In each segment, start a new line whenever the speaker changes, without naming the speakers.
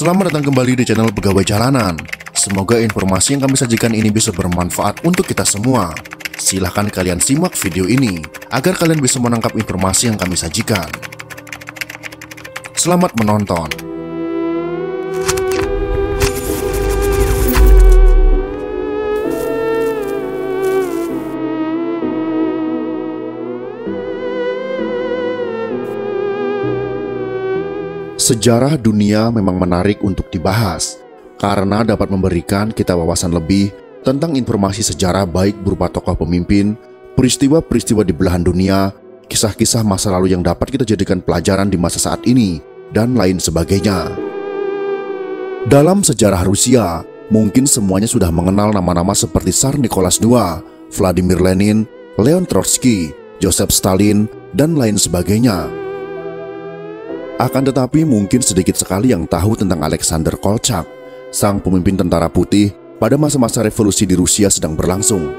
Selamat datang kembali di channel Pegawai Jalanan. Semoga informasi yang kami sajikan ini bisa bermanfaat untuk kita semua. Silahkan kalian simak video ini agar kalian bisa menangkap informasi yang kami sajikan. Selamat menonton. Sejarah dunia memang menarik untuk dibahas karena dapat memberikan kita wawasan lebih tentang informasi sejarah baik berupa tokoh pemimpin, peristiwa-peristiwa di belahan dunia, kisah-kisah masa lalu yang dapat kita jadikan pelajaran di masa saat ini, dan lain sebagainya. Dalam sejarah Rusia, mungkin semuanya sudah mengenal nama-nama seperti Tsar Nicholas II, Vladimir Lenin, Leon Trotsky, Joseph Stalin, dan lain sebagainya. Akan tetapi mungkin sedikit sekali yang tahu tentang Alexander Kolchak, sang pemimpin tentara putih pada masa-masa revolusi di Rusia sedang berlangsung.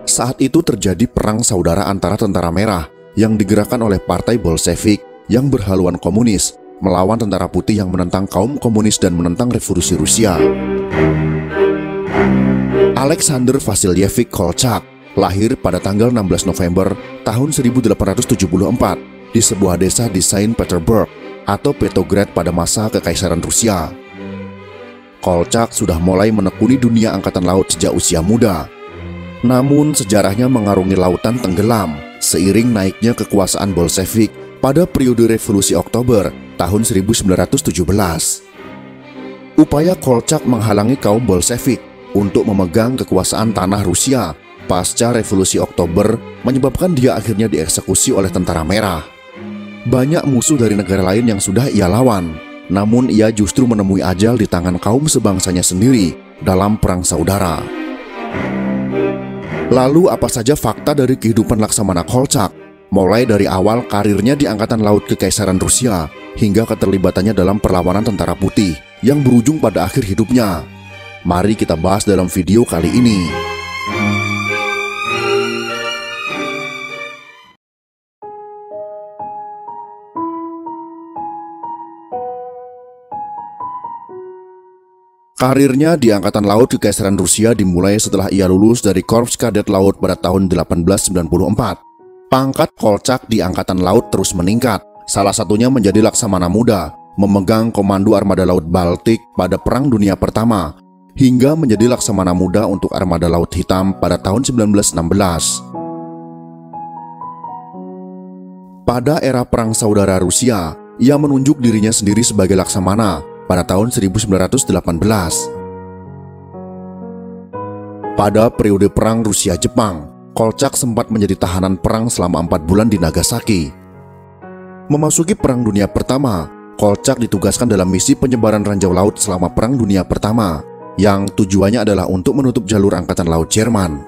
Saat itu terjadi perang saudara antara tentara merah yang digerakkan oleh partai Bolshevik yang berhaluan komunis melawan tentara putih yang menentang kaum komunis dan menentang revolusi Rusia. Alexander Vasilyevich Kolchak lahir pada tanggal 16 November tahun 1874 di sebuah desa di Saint Petersburg atau Petrograd pada masa Kekaisaran Rusia. Kolchak sudah mulai menekuni dunia angkatan laut sejak usia muda. Namun sejarahnya mengarungi lautan tenggelam seiring naiknya kekuasaan Bolshevik pada periode Revolusi Oktober tahun 1917. Upaya Kolchak menghalangi kaum Bolshevik untuk memegang kekuasaan tanah Rusia pasca Revolusi Oktober menyebabkan dia akhirnya dieksekusi oleh tentara merah. Banyak musuh dari negara lain yang sudah ia lawan, namun ia justru menemui ajal di tangan kaum sebangsanya sendiri dalam perang saudara. Lalu apa saja fakta dari kehidupan Laksamana Kolchak, mulai dari awal karirnya di Angkatan Laut Kekaisaran Rusia hingga keterlibatannya dalam perlawanan tentara putih yang berujung pada akhir hidupnya? Mari kita bahas dalam video kali ini. Karirnya di Angkatan Laut Kekaisaran Rusia dimulai setelah ia lulus dari Korps Kadet Laut pada tahun 1894. Pangkat Kolchak di Angkatan Laut terus meningkat, salah satunya menjadi Laksamana Muda, memegang komando Armada Laut Baltik pada Perang Dunia Pertama, hingga menjadi Laksamana Muda untuk Armada Laut Hitam pada tahun 1916. Pada era Perang Saudara Rusia, ia menunjuk dirinya sendiri sebagai Laksamana pada tahun 1918. Pada periode Perang Rusia-Jepang, Kolchak sempat menjadi tahanan perang selama 4 bulan di Nagasaki. Memasuki Perang Dunia Pertama, Kolchak ditugaskan dalam misi penyebaran ranjau laut selama Perang Dunia Pertama, yang tujuannya adalah untuk menutup jalur Angkatan Laut Jerman.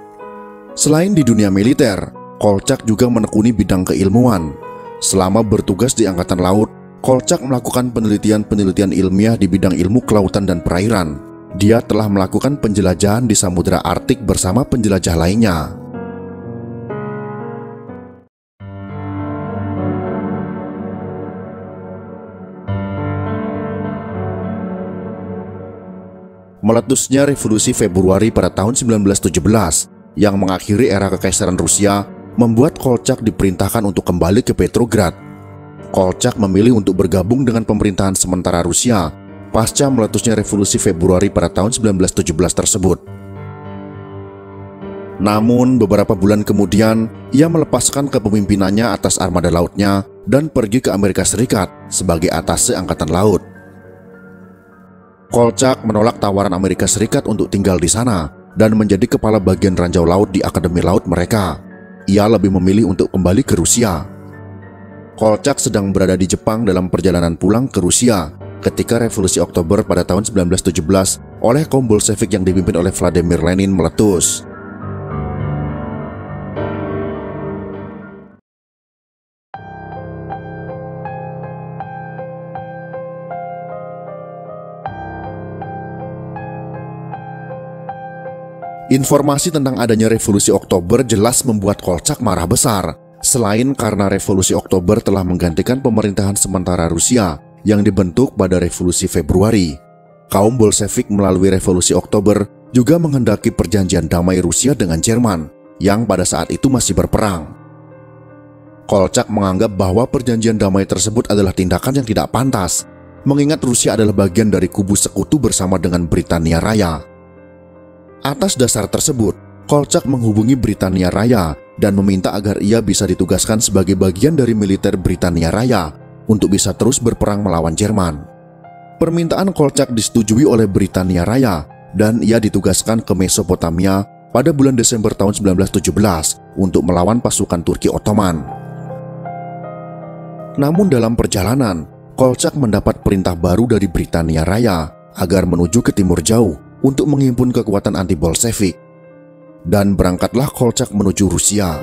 Selain di dunia militer, Kolchak juga menekuni bidang keilmuan. Selama bertugas di Angkatan Laut, Kolchak melakukan penelitian-penelitian ilmiah di bidang ilmu kelautan dan perairan. Dia telah melakukan penjelajahan di Samudra Arktik bersama penjelajah lainnya. Meletusnya Revolusi Februari pada tahun 1917 yang mengakhiri era Kekaisaran Rusia membuat Kolchak diperintahkan untuk kembali ke Petrograd. Kolchak memilih untuk bergabung dengan pemerintahan sementara Rusia pasca meletusnya Revolusi Februari pada tahun 1917 tersebut. Namun beberapa bulan kemudian ia melepaskan kepemimpinannya atas armada lautnya dan pergi ke Amerika Serikat sebagai atase Angkatan Laut. Kolchak menolak tawaran Amerika Serikat untuk tinggal di sana dan menjadi kepala bagian ranjau laut di Akademi Laut mereka. Ia lebih memilih untuk kembali ke Rusia. Kolchak sedang berada di Jepang dalam perjalanan pulang ke Rusia ketika Revolusi Oktober pada tahun 1917 oleh kaum Bolshevik yang dipimpin oleh Vladimir Lenin meletus. Informasi tentang adanya Revolusi Oktober jelas membuat Kolchak marah besar. Selain karena Revolusi Oktober telah menggantikan pemerintahan sementara Rusia yang dibentuk pada Revolusi Februari. Kaum Bolshevik melalui Revolusi Oktober juga menghendaki perjanjian damai Rusia dengan Jerman yang pada saat itu masih berperang. Kolchak menganggap bahwa perjanjian damai tersebut adalah tindakan yang tidak pantas, mengingat Rusia adalah bagian dari kubu sekutu bersama dengan Britania Raya. Atas dasar tersebut, Kolchak menghubungi Britania Raya dan meminta agar ia bisa ditugaskan sebagai bagian dari militer Britania Raya untuk bisa terus berperang melawan Jerman. Permintaan Kolchak disetujui oleh Britania Raya dan ia ditugaskan ke Mesopotamia pada bulan Desember tahun 1917 untuk melawan pasukan Turki Ottoman. Namun dalam perjalanan, Kolchak mendapat perintah baru dari Britania Raya agar menuju ke timur jauh untuk menghimpun kekuatan anti-Bolshevik. Dan berangkatlah Kolchak menuju Rusia.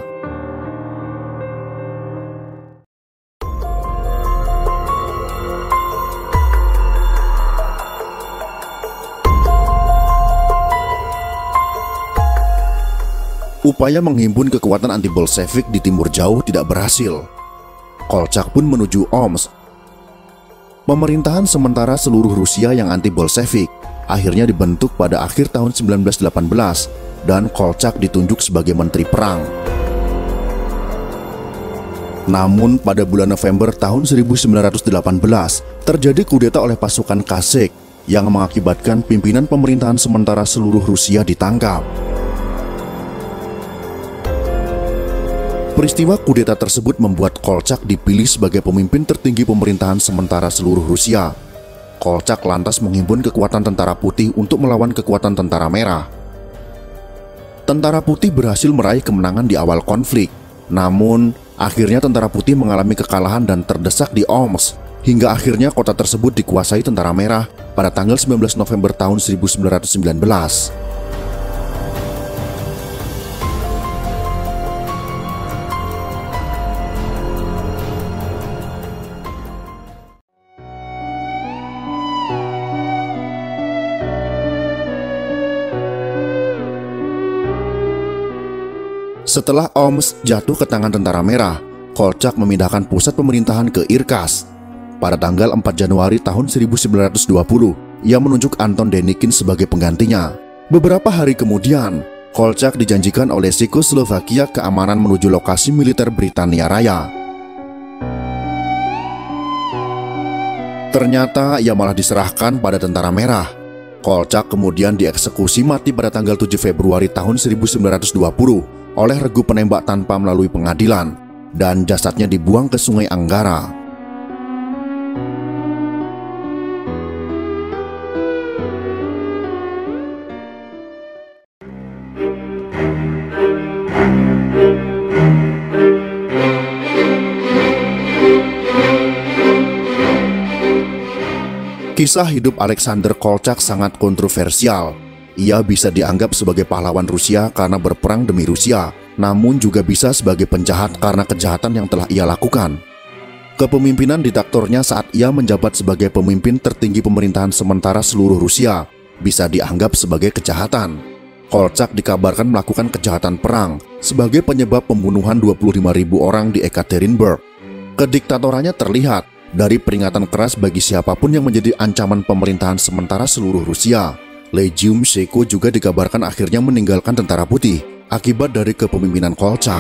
Upaya menghimpun kekuatan anti-Bolshevik di timur jauh tidak berhasil. Kolchak pun menuju Omsk. Pemerintahan sementara seluruh Rusia yang anti-Bolshevik akhirnya dibentuk pada akhir tahun 1918 dan Kolchak ditunjuk sebagai menteri perang. Namun pada bulan November tahun 1918 terjadi kudeta oleh pasukan Kazakh yang mengakibatkan pimpinan pemerintahan sementara seluruh Rusia ditangkap. Peristiwa kudeta tersebut membuat Kolchak dipilih sebagai pemimpin tertinggi pemerintahan sementara seluruh Rusia. Kolchak lantas menghimpun kekuatan tentara putih untuk melawan kekuatan tentara merah. Tentara putih berhasil meraih kemenangan di awal konflik. Namun, akhirnya tentara putih mengalami kekalahan dan terdesak di Omsk, hingga akhirnya kota tersebut dikuasai tentara merah pada tanggal 19 November tahun 1919. Setelah Omsk jatuh ke tangan tentara merah, Kolchak memindahkan pusat pemerintahan ke Irkutsk. Pada tanggal 4 Januari tahun 1920, ia menunjuk Anton Denikin sebagai penggantinya. Beberapa hari kemudian, Kolchak dijanjikan oleh Cekoslovakia keamanan menuju lokasi militer Britania Raya. Ternyata ia malah diserahkan pada tentara merah. Kolchak kemudian dieksekusi mati pada tanggal 7 Februari tahun 1920 oleh regu penembak tanpa melalui pengadilan, dan jasadnya dibuang ke Sungai Anggara. Kisah hidup Alexander Kolchak sangat kontroversial. Ia bisa dianggap sebagai pahlawan Rusia karena berperang demi Rusia, namun juga bisa sebagai penjahat karena kejahatan yang telah ia lakukan. Kepemimpinan diktatornya saat ia menjabat sebagai pemimpin tertinggi pemerintahan sementara seluruh Rusia bisa dianggap sebagai kejahatan. Kolchak dikabarkan melakukan kejahatan perang sebagai penyebab pembunuhan 25.000 orang di Ekaterinburg. Kediktatorannya terlihat dari peringatan keras bagi siapapun yang menjadi ancaman pemerintahan sementara seluruh Rusia. Legium Seko juga dikabarkan akhirnya meninggalkan tentara putih akibat dari kepemimpinan Kolchak.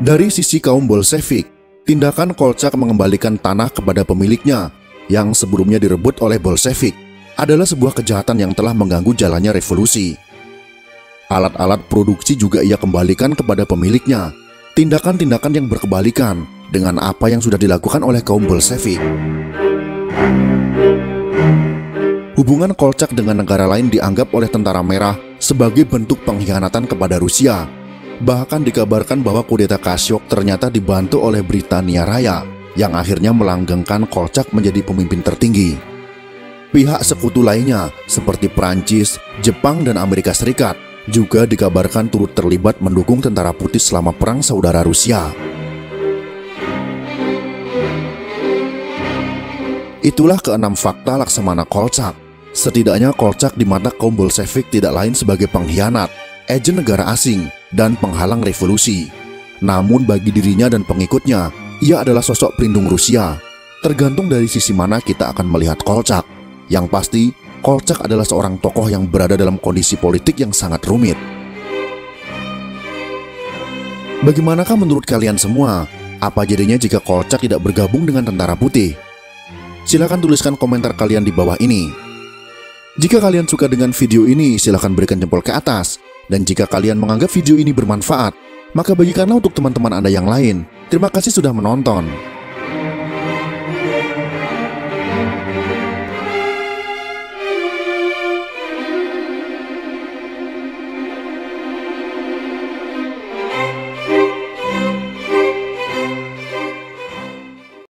Dari sisi kaum Bolshevik, tindakan Kolchak mengembalikan tanah kepada pemiliknya yang sebelumnya direbut oleh Bolshevik adalah sebuah kejahatan yang telah mengganggu jalannya revolusi. Alat-alat produksi juga ia kembalikan kepada pemiliknya. Tindakan-tindakan yang berkebalikan dengan apa yang sudah dilakukan oleh kaum Bolshevik. Hubungan Kolchak dengan negara lain dianggap oleh tentara merah sebagai bentuk pengkhianatan kepada Rusia. Bahkan dikabarkan bahwa kudeta Kasyok ternyata dibantu oleh Britania Raya yang akhirnya melanggengkan Kolchak menjadi pemimpin tertinggi. Pihak sekutu lainnya seperti Prancis, Jepang, dan Amerika Serikat juga dikabarkan turut terlibat mendukung tentara putih selama Perang Saudara Rusia. Itulah keenam fakta Laksamana Kolchak. Setidaknya Kolchak di mata kaum Bolshevik tidak lain sebagai pengkhianat, agen negara asing, dan penghalang revolusi. Namun bagi dirinya dan pengikutnya, Ia adalah sosok pelindung Rusia. Tergantung dari sisi mana kita akan melihat Kolchak. Yang pasti, Kolchak adalah seorang tokoh yang berada dalam kondisi politik yang sangat rumit. Bagaimanakah menurut kalian semua? Apa jadinya jika Kolchak tidak bergabung dengan Tentara Putih? Silahkan tuliskan komentar kalian di bawah ini. Jika kalian suka dengan video ini, silahkan berikan jempol ke atas. Dan jika kalian menganggap video ini bermanfaat, maka bagikanlah untuk teman-teman Anda yang lain. Terima kasih sudah menonton.